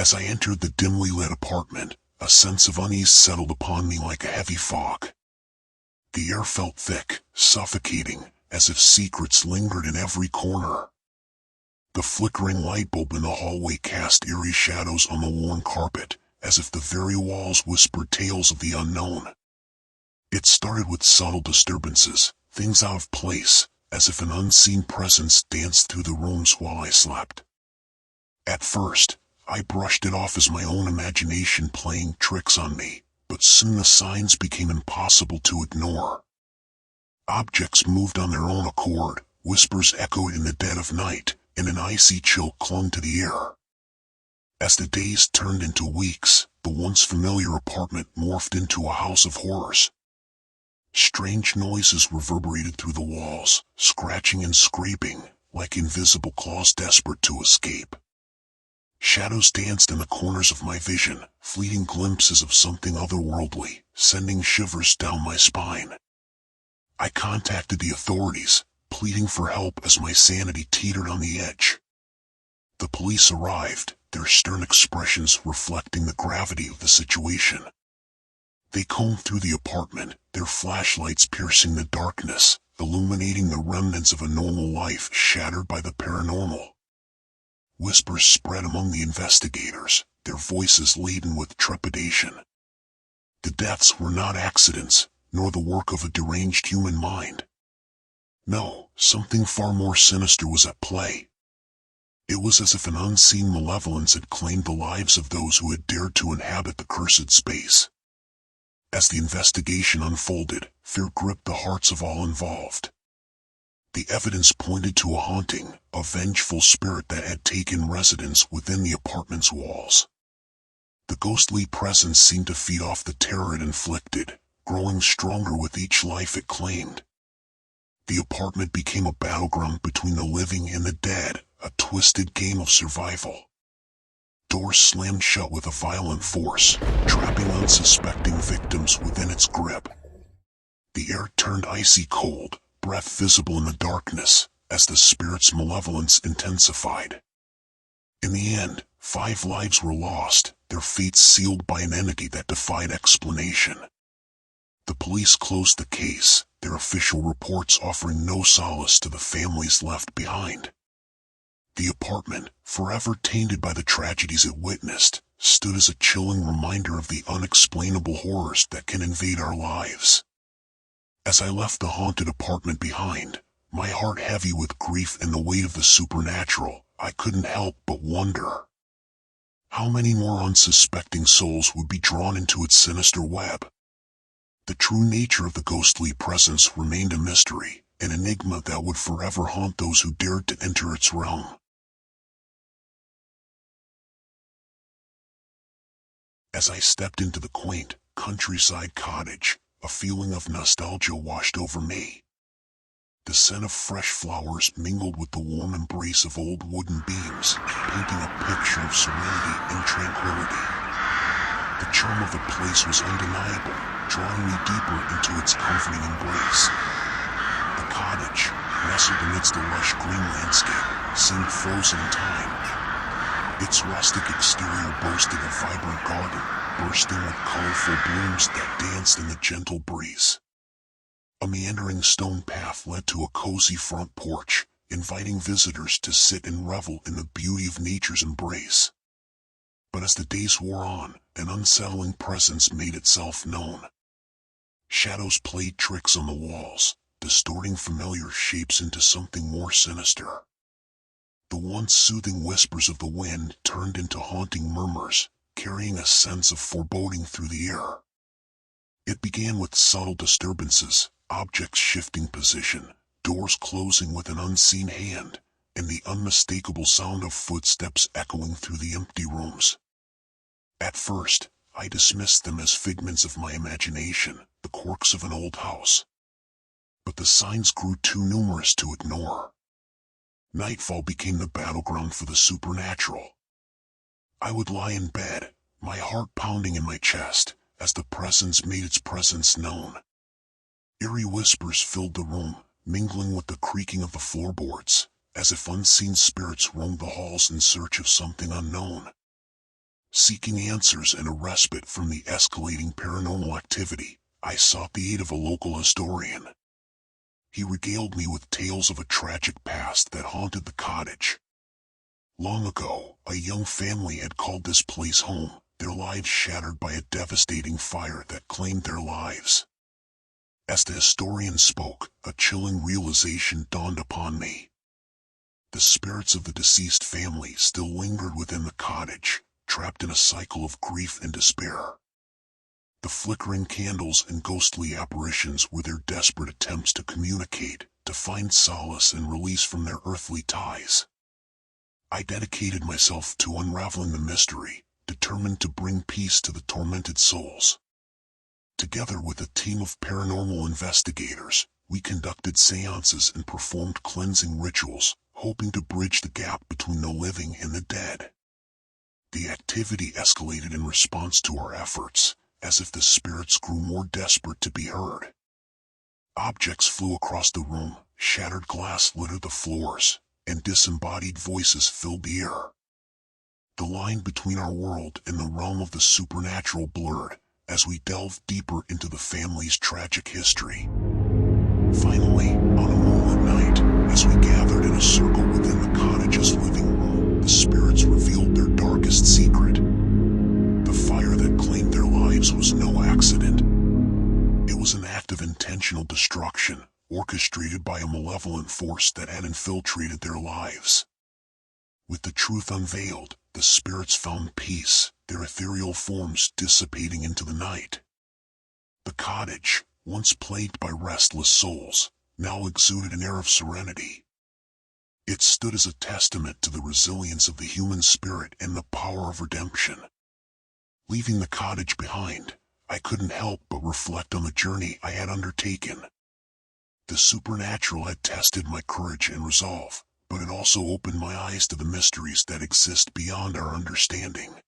As I entered the dimly lit apartment, a sense of unease settled upon me like a heavy fog. The air felt thick, suffocating, as if secrets lingered in every corner. The flickering light bulb in the hallway cast eerie shadows on the worn carpet, as if the very walls whispered tales of the unknown. It started with subtle disturbances, things out of place, as if an unseen presence danced through the rooms while I slept. At first, I brushed it off as my own imagination playing tricks on me, but soon the signs became impossible to ignore. Objects moved on their own accord, whispers echoed in the dead of night, and an icy chill clung to the air. As the days turned into weeks, the once familiar apartment morphed into a house of horrors. Strange noises reverberated through the walls, scratching and scraping, like invisible claws desperate to escape. Shadows danced in the corners of my vision, fleeting glimpses of something otherworldly, sending shivers down my spine. I contacted the authorities, pleading for help as my sanity teetered on the edge. The police arrived, their stern expressions reflecting the gravity of the situation. They combed through the apartment, their flashlights piercing the darkness, illuminating the remnants of a normal life shattered by the paranormal. Whispers spread among the investigators, their voices laden with trepidation. The deaths were not accidents, nor the work of a deranged human mind. No, something far more sinister was at play. It was as if an unseen malevolence had claimed the lives of those who had dared to inhabit the cursed space. As the investigation unfolded, fear gripped the hearts of all involved. The evidence pointed to a haunting, a vengeful spirit that had taken residence within the apartment's walls. The ghostly presence seemed to feed off the terror it inflicted, growing stronger with each life it claimed. The apartment became a battleground between the living and the dead, a twisted game of survival. Doors slammed shut with a violent force, trapping unsuspecting victims within its grip. The air turned icy cold, breath visible in the darkness, as the spirit's malevolence intensified. In the end, 5 lives were lost, their fates sealed by an entity that defied explanation. The police closed the case, their official reports offering no solace to the families left behind. The apartment, forever tainted by the tragedies it witnessed, stood as a chilling reminder of the unexplainable horrors that can invade our lives. As I left the haunted apartment behind, my heart heavy with grief and the weight of the supernatural, I couldn't help but wonder. How many more unsuspecting souls would be drawn into its sinister web? The true nature of the ghostly presence remained a mystery, an enigma that would forever haunt those who dared to enter its realm. As I stepped into the quaint, countryside cottage, a feeling of nostalgia washed over me. The scent of fresh flowers mingled with the warm embrace of old wooden beams, painting a picture of serenity and tranquility. The charm of the place was undeniable, drawing me deeper into its comforting embrace. The cottage, nestled amidst a lush green landscape, seemed frozen in time. Its rustic exterior boasted a vibrant garden, bursting with colorful blooms that danced in the gentle breeze. A meandering stone path led to a cozy front porch, inviting visitors to sit and revel in the beauty of nature's embrace. But as the days wore on, an unsettling presence made itself known. Shadows played tricks on the walls, distorting familiar shapes into something more sinister. The once soothing whispers of the wind turned into haunting murmurs, carrying a sense of foreboding through the air. It began with subtle disturbances, objects shifting position, doors closing with an unseen hand, and the unmistakable sound of footsteps echoing through the empty rooms. At first, I dismissed them as figments of my imagination, the quirks of an old house. But the signs grew too numerous to ignore. Nightfall became the battleground for the supernatural. I would lie in bed, my heart pounding in my chest, as the presence made its presence known. Eerie whispers filled the room, mingling with the creaking of the floorboards, as if unseen spirits roamed the halls in search of something unknown. Seeking answers and a respite from the escalating paranormal activity, I sought the aid of a local historian. He regaled me with tales of a tragic past that haunted the cottage. Long ago, a young family had called this place home, their lives shattered by a devastating fire that claimed their lives. As the historian spoke, a chilling realization dawned upon me. The spirits of the deceased family still lingered within the cottage, trapped in a cycle of grief and despair. The flickering candles and ghostly apparitions were their desperate attempts to communicate, to find solace and release from their earthly ties. I dedicated myself to unraveling the mystery, determined to bring peace to the tormented souls. Together with a team of paranormal investigators, we conducted seances and performed cleansing rituals, hoping to bridge the gap between the living and the dead. The activity escalated in response to our efforts, as if the spirits grew more desperate to be heard. Objects flew across the room, shattered glass littered the floors, and disembodied voices filled the air. The line between our world and the realm of the supernatural blurred, as we delved deeper into the family's tragic history. Finally, on a moonlit night, as we gathered in a circle within the cottage's living room, the spirits revealed their darkest secret. The fire that claimed their lives was no accident. It was an act of intentional destruction, orchestrated by a malevolent force that had infiltrated their lives. With the truth unveiled, the spirits found peace, their ethereal forms dissipating into the night. The cottage, once plagued by restless souls, now exuded an air of serenity. It stood as a testament to the resilience of the human spirit and the power of redemption. Leaving the cottage behind, I couldn't help but reflect on the journey I had undertaken. The supernatural had tested my courage and resolve, but it also opened my eyes to the mysteries that exist beyond our understanding.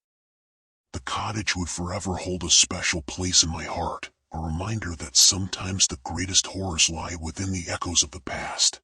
The cottage would forever hold a special place in my heart, a reminder that sometimes the greatest horrors lie within the echoes of the past.